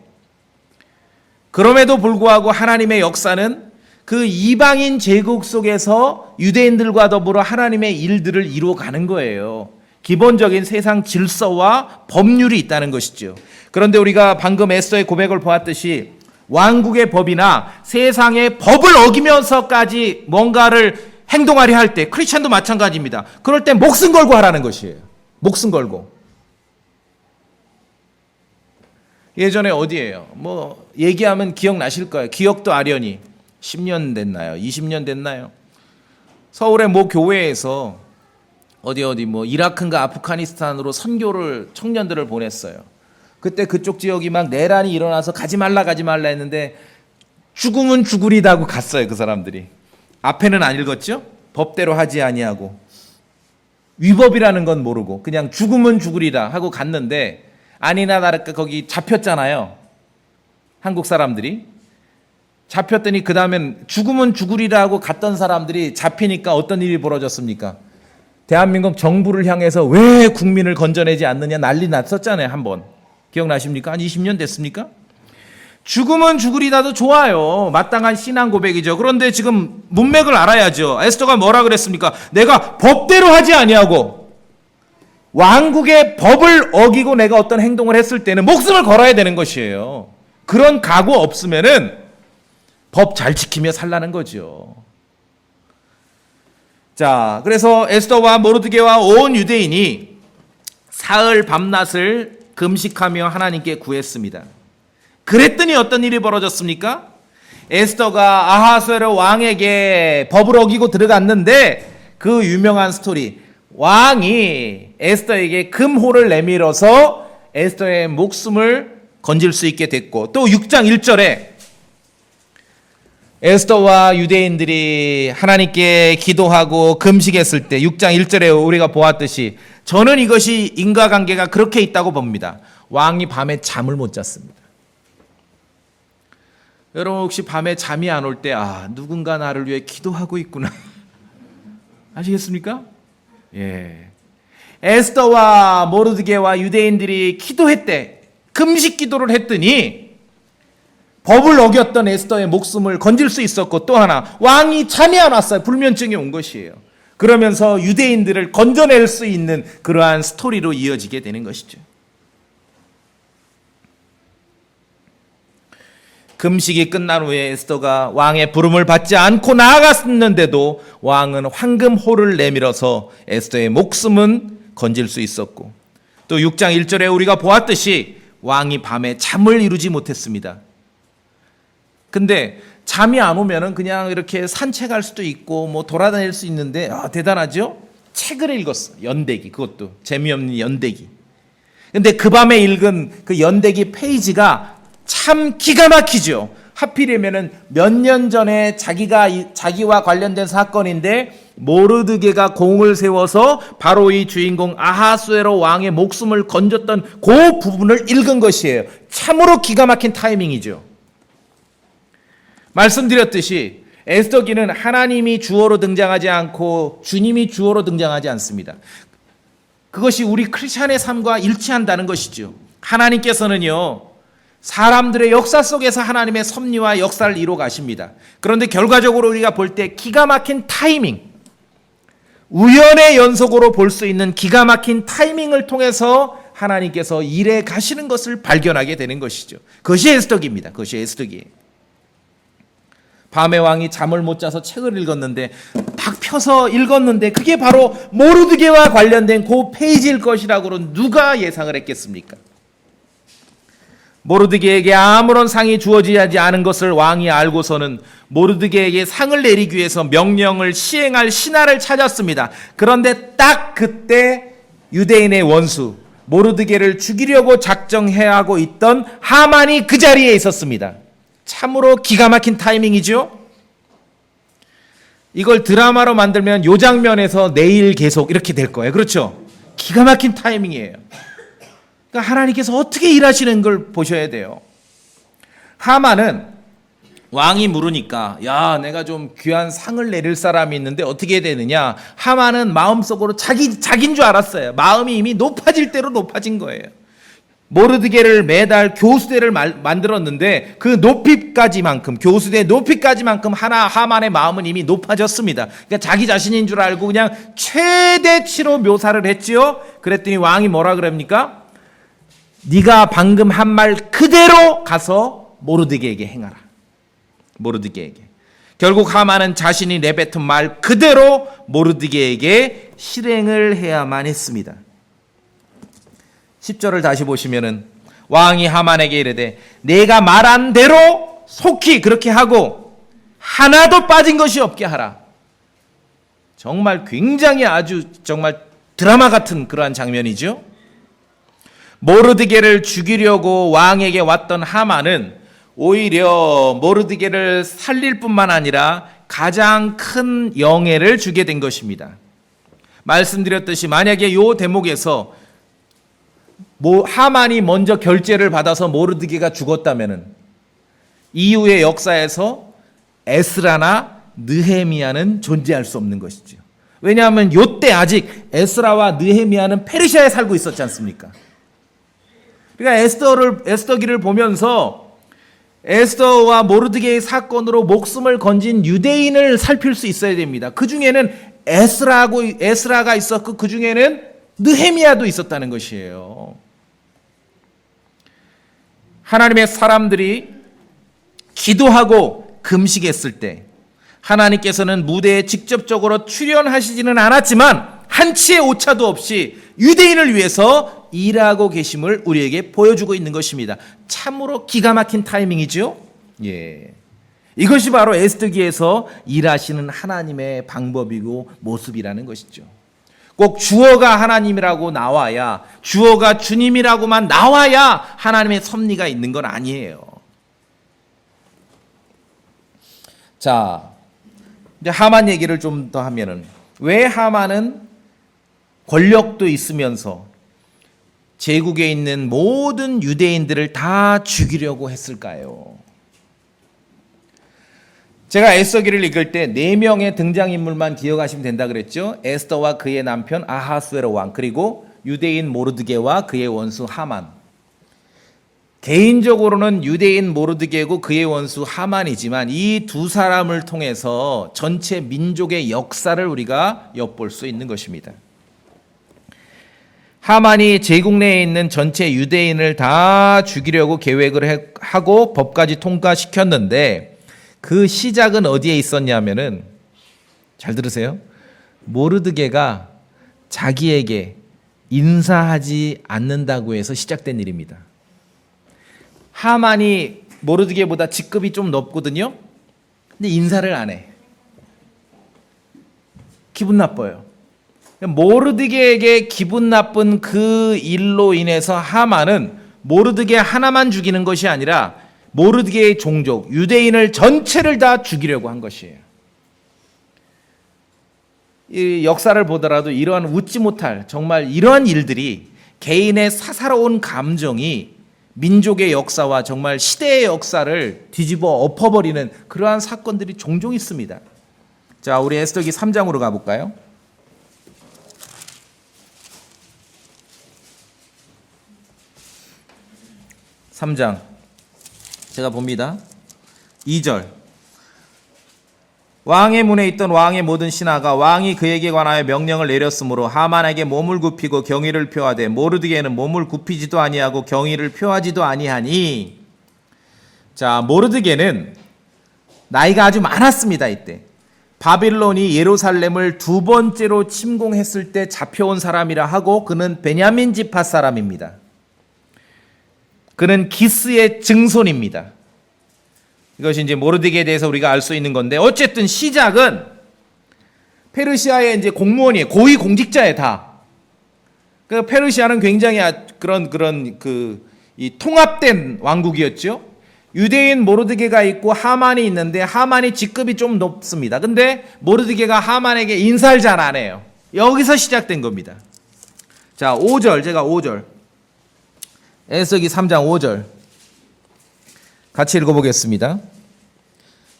그럼에도 불구하고 하나님의 역사는 그 이방인 제국 속에서 유대인들과 더불어 하나님의 일들을 이루어가는 거예요. 기본적인 세상 질서와 법률이 있다는 것이죠. 그런데 우리가 방금 에스더의 고백을 보았듯이 왕국의 법이나 세상의 법을 어기면서까지 뭔가를 행동하려 할 때, 크리스천도 마찬가지입니다. 그럴 때 목숨 걸고 하라는 것이에요. 목숨 걸고. 예전에 어디예요? 뭐 얘기하면 기억나실 거예요. 기억도 아련히 10년 됐나요? 20년 됐나요? 서울의 모 교회에서 어디 뭐 이라크인가 아프가니스탄으로 선교를 청년들을 보냈어요. 그때 그쪽 지역이 막 내란이 일어나서 가지 말라 했는데 죽으면 죽으리다 하고 갔어요. 그 사람들이. 앞에는 안 읽었죠? 법대로 하지 아니하고 위법이라는 건 모르고 그냥 죽으면 죽으리라 하고 갔는데 아니나 다를까 거기 잡혔잖아요. 한국 사람들이. 잡혔더니 그 다음엔 죽으면 죽으리라 하고 갔던 사람들이 잡히니까 어떤 일이 벌어졌습니까? 대한민국 정부를 향해서 왜 국민을 건져내지 않느냐 난리 났었잖아요. 한번. 기억나십니까? 한 20년 됐습니까? 죽으면 죽으리다도 좋아요. 마땅한 신앙 고백이죠. 그런데 지금 문맥을 알아야죠. 에스더가 뭐라 그랬습니까? 내가 법대로 하지 아니하고 왕국의 법을 어기고 내가 어떤 행동을 했을 때는 목숨을 걸어야 되는 것이에요. 그런 각오 없으면은 법 잘 지키며 살라는 거죠. 자, 그래서 에스더와 모르드게와 온 유대인이 사흘 밤낮을 금식하며 하나님께 구했습니다. 그랬더니 어떤 일이 벌어졌습니까? 에스더가 아하수에로 왕에게 법을 어기고 들어갔는데 그 유명한 스토리, 왕이 에스더에게 금호를 내밀어서 에스더의 목숨을 건질 수 있게 됐고, 또 6장 1절에 에스더와 유대인들이 하나님께 기도하고 금식했을 때 6장 1절에 우리가 보았듯이 저는 이것이 인과관계가 그렇게 있다고 봅니다. 왕이 밤에 잠을 못 잤습니다. 여러분 혹시 밤에 잠이 안 올 때 누군가 나를 위해 기도하고 있구나 아시겠습니까? 예. 에스더와 모르드게와 유대인들이 기도했대. 금식 기도를 했더니 법을 어겼던 에스더의 목숨을 건질 수 있었고, 또 하나 왕이 잠이 안 왔어요. 불면증이 온 것이에요. 그러면서 유대인들을 건져낼 수 있는 그러한 스토리로 이어지게 되는 것이죠. 금식이 끝난 후에 에스더가 왕의 부름을 받지 않고 나아갔는데도 왕은 황금호를 내밀어서 에스더의 목숨은 건질 수 있었고, 또 6장 1절에 우리가 보았듯이 왕이 밤에 잠을 이루지 못했습니다. 근데 잠이 안 오면은 그냥 이렇게 산책할 수도 있고 뭐 돌아다닐 수 있는데 대단하죠? 책을 읽었어. 연대기. 그것도 재미없는 연대기. 근데 그 밤에 읽은 그 연대기 페이지가 참 기가 막히죠. 하필이면은 몇 년 전에 자기와 관련된 사건인데 모르드게가 공을 세워서 바로 이 주인공 아하수에로 왕의 목숨을 건졌던 그 부분을 읽은 것이에요. 참으로 기가 막힌 타이밍이죠. 말씀드렸듯이 에스더기는 하나님이 주어로 등장하지 않고 주님이 주어로 등장하지 않습니다. 그것이 우리 크리스찬의 삶과 일치한다는 것이죠. 하나님께서는요, 사람들의 역사 속에서 하나님의 섭리와 역사를 이루어 가십니다. 그런데 결과적으로 우리가 볼 때 기가 막힌 타이밍, 우연의 연속으로 볼 수 있는 기가 막힌 타이밍을 통해서 하나님께서 일해 가시는 것을 발견하게 되는 것이죠. 그것이 에스더기입니다. 그것이 에스더기예요. 밤에 왕이 잠을 못 자서 책을 읽었는데 딱 펴서 읽었는데 그게 바로 모르드게와 관련된 그 페이지일 것이라고 누가 예상을 했겠습니까? 모르드게에게 아무런 상이 주어지지 않은 것을 왕이 알고서는 모르드게에게 상을 내리기 위해서 명령을 시행할 신하를 찾았습니다. 그런데 딱 그때 유대인의 원수 모르드게를 죽이려고 작정해 하고 있던 하만이 그 자리에 있었습니다. 참으로 기가 막힌 타이밍이죠. 이걸 드라마로 만들면 이 장면에서 내일 계속 이렇게 될 거예요. 그렇죠? 기가 막힌 타이밍이에요. 그러니까 하나님께서 어떻게 일하시는 걸 보셔야 돼요. 하만은 왕이 물으니까 야, 내가 좀 귀한 상을 내릴 사람이 있는데 어떻게 해야 되느냐. 하만은 마음속으로 자기인 줄 알았어요. 마음이 이미 높아질 대로 높아진 거예요. 모르드게를 매달 교수대를 만들었는데 그 높이까지만큼, 교수대 높이까지만큼 하만의 마음은 이미 높아졌습니다. 그러니까 자기 자신인 줄 알고 그냥 최대치로 묘사를 했지요. 그랬더니 왕이 뭐라 그럽니까? 네가 방금 한 말 그대로 가서 모르드게에게 행하라. 모르드게에게. 결국 하만은 자신이 내뱉은 말 그대로 모르드게에게 실행을 해야만 했습니다. 10절을 다시 보시면은 왕이 하만에게 이르되 내가 말한 대로 속히 그렇게 하고 하나도 빠진 것이 없게 하라. 정말 굉장히 아주 정말 드라마 같은 그러한 장면이죠. 모르드게를 죽이려고 왕에게 왔던 하만은 오히려 모르드게를 살릴 뿐만 아니라 가장 큰 영예를 주게 된 것입니다. 말씀드렸듯이 만약에 이 대목에서 하만이 먼저 결제를 받아서 모르드게가 죽었다면은 이후의 역사에서 에스라나 느헤미야는 존재할 수 없는 것이죠. 왜냐하면 이때 아직 에스라와 느헤미야는 페르시아에 살고 있었지 않습니까? 그러니까 에스더기를 보면서 에스더와 모르드게의 사건으로 목숨을 건진 유대인을 살필 수 있어야 됩니다. 그 중에는 에스라가 있었고 그 중에는 느헤미야도 있었다는 것이에요. 하나님의 사람들이 기도하고 금식했을 때 하나님께서는 무대에 직접적으로 출연하시지는 않았지만 한치의 오차도 없이 유대인을 위해서 일하고 계심을 우리에게 보여주고 있는 것입니다. 참으로 기가 막힌 타이밍이죠. 예. 이것이 바로 에스더기에서 일하시는 하나님의 방법이고 모습이라는 것이죠. 꼭 주어가 하나님이라고 나와야, 주어가 주님이라고만 나와야 하나님의 섭리가 있는 건 아니에요. 자, 이제 하만 얘기를 좀 더 하면은 왜 하만은 권력도 있으면서 제국에 있는 모든 유대인들을 다 죽이려고 했을까요? 제가 에스더기를 읽을 때 4명의 등장인물만 기억하시면 된다 그랬죠. 에스더와 그의 남편 아하수에로 왕, 그리고 유대인 모르드게와 그의 원수 하만. 개인적으로는 유대인 모르드게고 그의 원수 하만이지만 이 두 사람을 통해서 전체 민족의 역사를 우리가 엿볼 수 있는 것입니다. 하만이 제국 내에 있는 전체 유대인을 다 죽이려고 계획을 하고 법까지 통과시켰는데 그 시작은 어디에 있었냐면은, 잘 들으세요. 모르드게가 자기에게 인사하지 않는다고 해서 시작된 일입니다. 하만이 모르드게보다 직급이 좀 높거든요. 근데 인사를 안 해. 기분 나빠요. 모르드게에게 기분 나쁜 그 일로 인해서 하만은 모르드게 하나만 죽이는 것이 아니라 모르드게의 종족 유대인을 전체를 다 죽이려고 한 것이에요. 이 역사를 보더라도 이러한 웃지 못할 정말 이러한 일들이 개인의 사사로운 감정이 민족의 역사와 정말 시대의 역사를 뒤집어 엎어버리는 그러한 사건들이 종종 있습니다. 자, 우리 에스더기 3장으로 가볼까요? 3장 제가 봅니다. 2절 왕의 문에 있던 왕의 모든 신하가 왕이 그에게 관하여 명령을 내렸으므로 하만에게 몸을 굽히고 경의를 표하되 모르드게는 몸을 굽히지도 아니하고 경의를 표하지도 아니하니. 자, 모르드게는 나이가 아주 많았습니다. 이때 바빌론이 예루살렘을 두 번째로 침공했을 때 잡혀온 사람이라 하고 그는 베냐민 지파 사람입니다. 그는 기스의 증손입니다. 이것이 이제 모르드게에 대해서 우리가 알 수 있는 건데, 어쨌든 시작은 페르시아의 이제 공무원이에요. 고위 공직자에 다. 그 페르시아는 굉장히 이 통합된 왕국이었죠. 유대인 모르드게가 있고 하만이 있는데 하만이 직급이 좀 높습니다. 근데 모르드게가 하만에게 인사를 잘 안 해요. 여기서 시작된 겁니다. 자, 5절 제가 5절 에스더기 3장 5절 같이 읽어보겠습니다.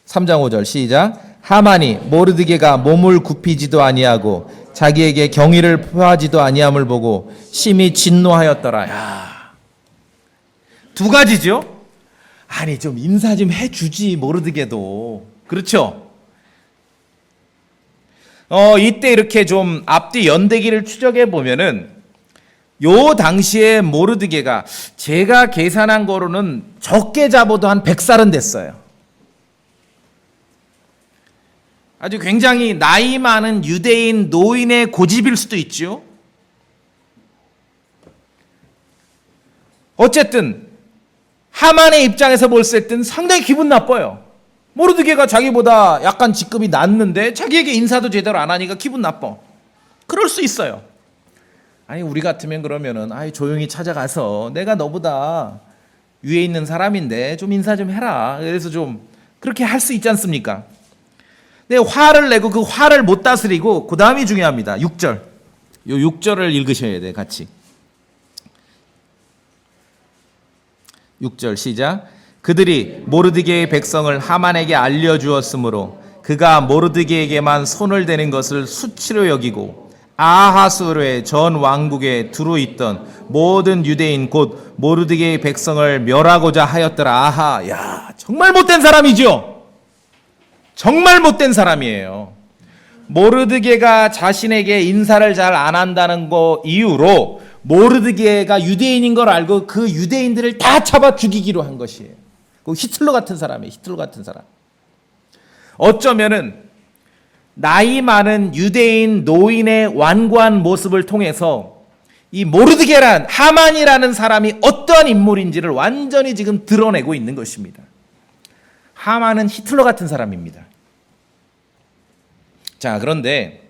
3장 5절 시작. 하만이 모르드게가 몸을 굽히지도 아니하고 자기에게 경의를 표하지도 아니함을 보고 심히 진노하였더라. 야, 두 가지죠. 아니 좀 인사 좀 해주지 모르드게도. 그렇죠. 이때 이렇게 좀 앞뒤 연대기를 추적해 보면은 요 당시에 모르드게가 제가 계산한 거로는 적게 잡아도 한 100살은 됐어요. 아주 굉장히 나이 많은 유대인 노인의 고집일 수도 있죠. 어쨌든 하만의 입장에서 봤을 땐 상당히 기분 나빠요. 모르드게가 자기보다 약간 직급이 낮는데 자기에게 인사도 제대로 안 하니까 기분 나빠. 그럴 수 있어요. 아니 우리 같으면 그러면은 조용히 찾아가서 내가 너보다 위에 있는 사람인데 좀 인사 좀 해라. 그래서 좀 그렇게 할 수 있지 않습니까? 근데 화를 내고 그 화를 못 다스리고 그 다음이 중요합니다. 6절. 요 6절을 읽으셔야 돼 같이. 6절 시작. 그들이 모르드게의 백성을 하만에게 알려주었으므로 그가 모르드게에게만 손을 대는 것을 수치로 여기고 아하수르의 전 왕국에 두루 있던 모든 유대인 곧 모르드게의 백성을 멸하고자 하였더라. 아하, 야, 정말 못된 사람이죠. 정말 못된 사람이에요. 모르드게가 자신에게 인사를 잘 안 한다는 거 이유로 모르드게가 유대인인 걸 알고 그 유대인들을 다 잡아 죽이기로 한 것이에요. 그 히틀러 같은 사람이에요. 히틀러 같은 사람. 어쩌면은 나이 많은 유대인 노인의 완고한 모습을 통해서 이 모르드게란 하만이라는 사람이 어떠한 인물인지를 완전히 지금 드러내고 있는 것입니다. 하만은 히틀러 같은 사람입니다. 자, 그런데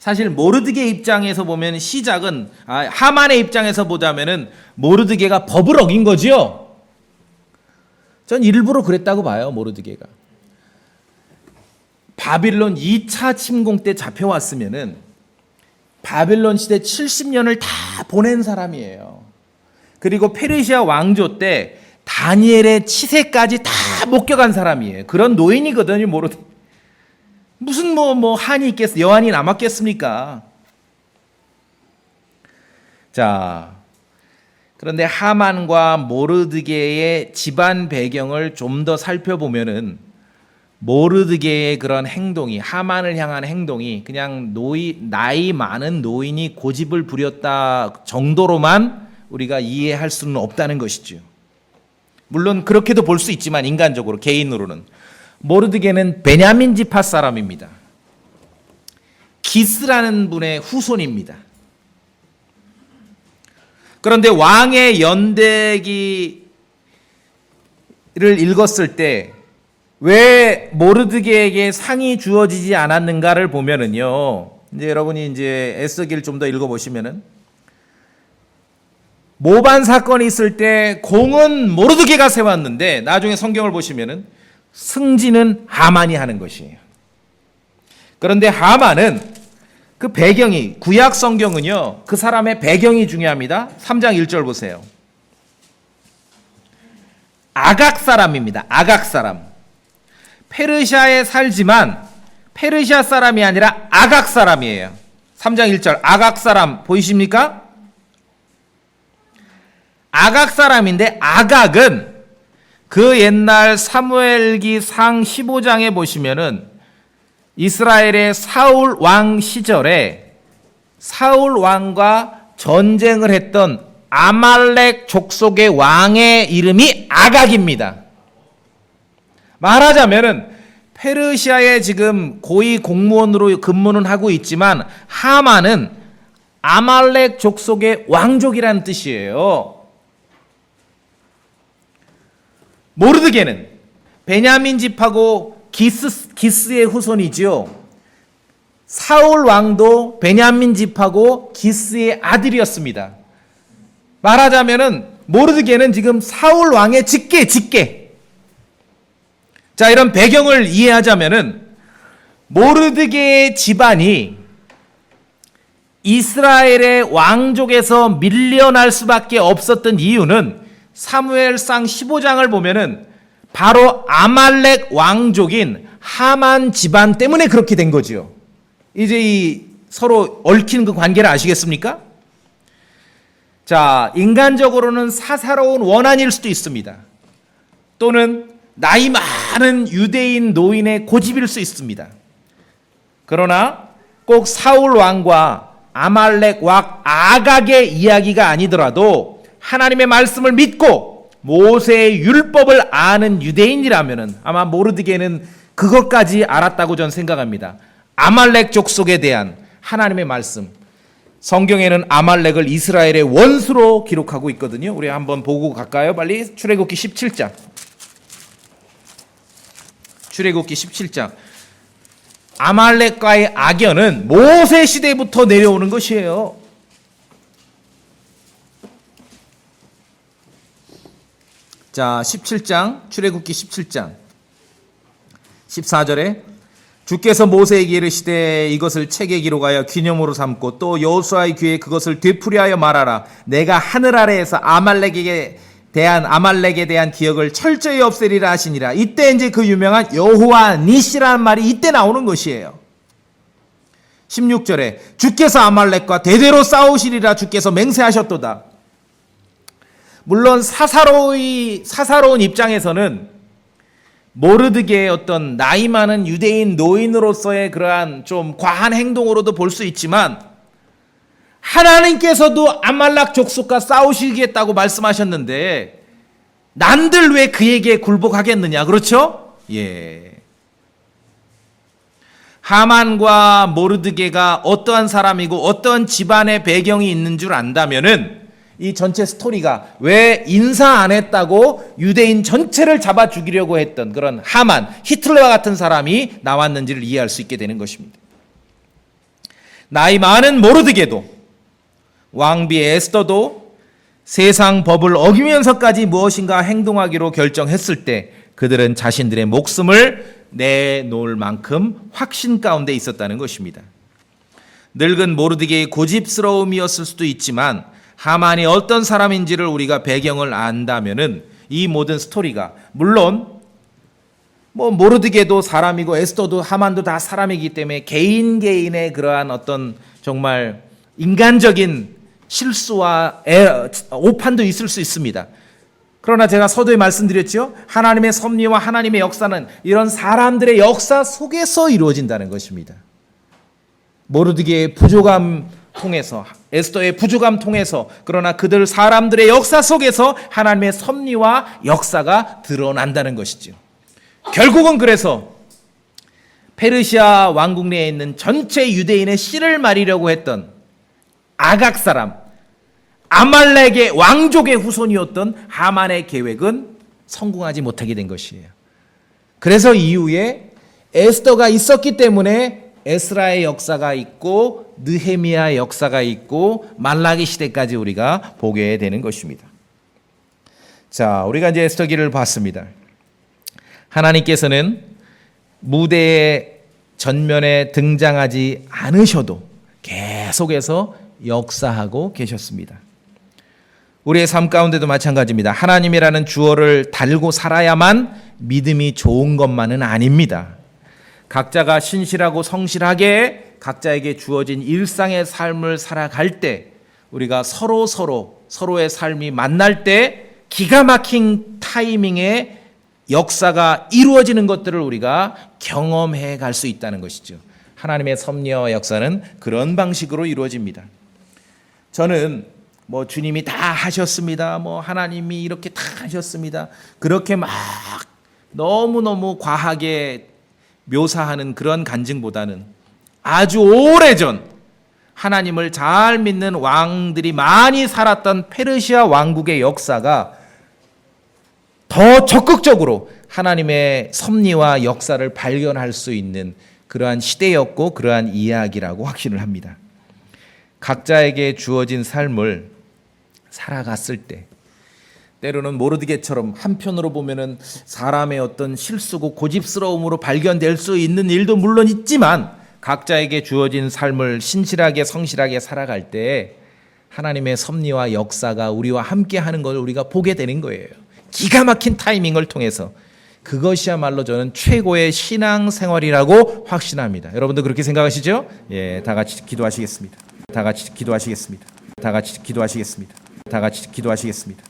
사실 모르드게 입장에서 보면 시작은 하만의 입장에서 보자면은 모르드게가 법을 어긴 거지요. 전 일부러 그랬다고 봐요. 모르드게가 바빌론 2차 침공 때 잡혀왔으면은 바빌론 시대 70년을 다 보낸 사람이에요. 그리고 페르시아 왕조 때 다니엘의 치세까지 다 목격한 사람이에요. 그런 노인이거든요. 모르드게. 무슨 한이 여한이 남았겠습니까? 자, 그런데 하만과 모르드게의 집안 배경을 좀 더 살펴보면은 모르드게의 그런 행동이, 하만을 향한 행동이 그냥 나이 많은 노인이 고집을 부렸다 정도로만 우리가 이해할 수는 없다는 것이죠. 물론 그렇게도 볼 수 있지만 인간적으로, 개인으로는 모르드게는 베냐민 지파 사람입니다. 기스라는 분의 후손입니다. 그런데 왕의 연대기를 읽었을 때 왜 모르드게에게 상이 주어지지 않았는가를 보면은요. 이제 여러분이 이제 에스더기를 좀 더 읽어보시면은 모반 사건이 있을 때 공은 모르드게가 세웠는데 나중에 성경을 보시면은 승진은 하만이 하는 것이에요. 그런데 하만은 그 배경이, 구약 성경은요, 그 사람의 배경이 중요합니다. 3장 1절 보세요. 아각 사람입니다. 아각 사람. 페르시아에 살지만 페르시아 사람이 아니라 아각 사람이에요. 3장 1절 아각 사람 보이십니까? 아각 사람인데 아각은 그 옛날 사무엘기 상 15장에 보시면은 이스라엘의 사울 왕 시절에 사울 왕과 전쟁을 했던 아말렉 족속의 왕의 이름이 아각입니다. 말하자면은 페르시아에 지금 고위 공무원으로 근무는 하고 있지만 하만은 아말렉 족속의 왕족이라는 뜻이에요. 모르드게는 베냐민 집하고 기스의 후손이지요. 사울 왕도 베냐민 집하고 기스의 아들이었습니다. 말하자면은 모르드게는 지금 사울 왕의 직계. 자, 이런 배경을 이해하자면은 모르드게의 집안이 이스라엘의 왕족에서 밀려날 수밖에 없었던 이유는 사무엘상 15장을 보면은 바로 아말렉 왕족인 하만 집안 때문에 그렇게 된 거지요. 이제 이 서로 얽힌 그 관계를 아시겠습니까? 자, 인간적으로는 사사로운 원한일 수도 있습니다. 또는 나이 많은 유대인 노인의 고집일 수 있습니다. 그러나 꼭 사울 왕과 아말렉 왕 아각의 이야기가 아니더라도 하나님의 말씀을 믿고 모세의 율법을 아는 유대인이라면 아마 모르드게는 그것까지 알았다고 저는 생각합니다. 아말렉 족속에 대한 하나님의 말씀. 성경에는 아말렉을 이스라엘의 원수로 기록하고 있거든요. 우리 한번 보고 갈까요? 빨리 출애굽기 17장. 출애굽기 17장. 아말렉과의 악연은 모세 시대부터 내려오는 것이에요. 자, 17장, 출애굽기 17장 14절에 주께서 모세에게 이르시되 이것을 책에 기록하여 기념으로 삼고 또 여호수아의 귀에 그것을 되풀이하여 말하라. 내가 하늘 아래에서 아말렉에 대한 기억을 철저히 없애리라 하시니라. 이때 이제 그 유명한 여호와 니시라는 말이 이때 나오는 것이에요. 16절에 주께서 아말렉과 대대로 싸우시리라 주께서 맹세하셨도다. 물론 사사로운 입장에서는 모르드게의 어떤 나이 많은 유대인 노인으로서의 그러한 좀 과한 행동으로도 볼 수 있지만 하나님께서도 아말렉 족속과 싸우시겠다고 말씀하셨는데 난들 왜 그에게 굴복하겠느냐, 그렇죠? 예. 하만과 모르드게가 어떠한 사람이고 어떠한 집안의 배경이 있는 줄 안다면은 이 전체 스토리가 왜 인사 안 했다고 유대인 전체를 잡아 죽이려고 했던 그런 하만, 히틀러와 같은 사람이 나왔는지를 이해할 수 있게 되는 것입니다. 나이 많은 모르드게도 왕비 에스더도 세상 법을 어기면서까지 무엇인가 행동하기로 결정했을 때 그들은 자신들의 목숨을 내놓을 만큼 확신 가운데 있었다는 것입니다. 늙은 모르드게의 고집스러움이었을 수도 있지만 하만이 어떤 사람인지를 우리가 배경을 안다면은 이 모든 스토리가 물론 모르드게도 사람이고 에스더도 하만도 다 사람이기 때문에 개인의 그러한 어떤 정말 인간적인 실수와 오판도 있을 수 있습니다. 그러나 제가 서두에 말씀드렸죠. 하나님의 섭리와 하나님의 역사는 이런 사람들의 역사 속에서 이루어진다는 것입니다. 모르드게의 부족함 통해서, 에스더의 부족함 통해서, 그러나 그들 사람들의 역사 속에서 하나님의 섭리와 역사가 드러난다는 것이죠. 결국은 그래서 페르시아 왕국 내에 있는 전체 유대인의 씨를 말이려고 했던 아각 사람, 아말렉의 왕족의 후손이었던 하만의 계획은 성공하지 못하게 된 것이에요. 그래서 이후에 에스더가 있었기 때문에 에스라의 역사가 있고 느헤미야의 역사가 있고 말라기 시대까지 우리가 보게 되는 것입니다. 자, 우리가 이제 에스더기를 봤습니다. 하나님께서는 무대의 전면에 등장하지 않으셔도 계속해서 역사하고 계셨습니다. 우리의 삶 가운데도 마찬가지입니다. 하나님이라는 주어를 달고 살아야만 믿음이 좋은 것만은 아닙니다. 각자가 신실하고 성실하게 각자에게 주어진 일상의 삶을 살아갈 때 우리가 서로의 삶이 만날 때 기가 막힌 타이밍에 역사가 이루어지는 것들을 우리가 경험해 갈 수 있다는 것이죠. 하나님의 섭리와 역사는 그런 방식으로 이루어집니다. 저는 주님이 다 하셨습니다. 하나님이 이렇게 다 하셨습니다. 그렇게 막 너무너무 과하게 묘사하는 그런 간증보다는 아주 오래전 하나님을 잘 믿는 왕들이 많이 살았던 페르시아 왕국의 역사가 더 적극적으로 하나님의 섭리와 역사를 발견할 수 있는 그러한 시대였고 그러한 이야기라고 확신을 합니다. 각자에게 주어진 삶을 살아갔을 때 때로는 모르드게처럼 한편으로 보면은 사람의 어떤 실수고 고집스러움으로 발견될 수 있는 일도 물론 있지만 각자에게 주어진 삶을 신실하게 성실하게 살아갈 때 하나님의 섭리와 역사가 우리와 함께 하는 걸 우리가 보게 되는 거예요. 기가 막힌 타이밍을 통해서. 그것이야말로 저는 최고의 신앙생활이라고 확신합니다. 여러분도 그렇게 생각하시죠? 예, 다 같이 기도하시겠습니다. 다 같이 기도하시겠습니다. 다 같이 기도하시겠습니다. 다 같이 기도하시겠습니다.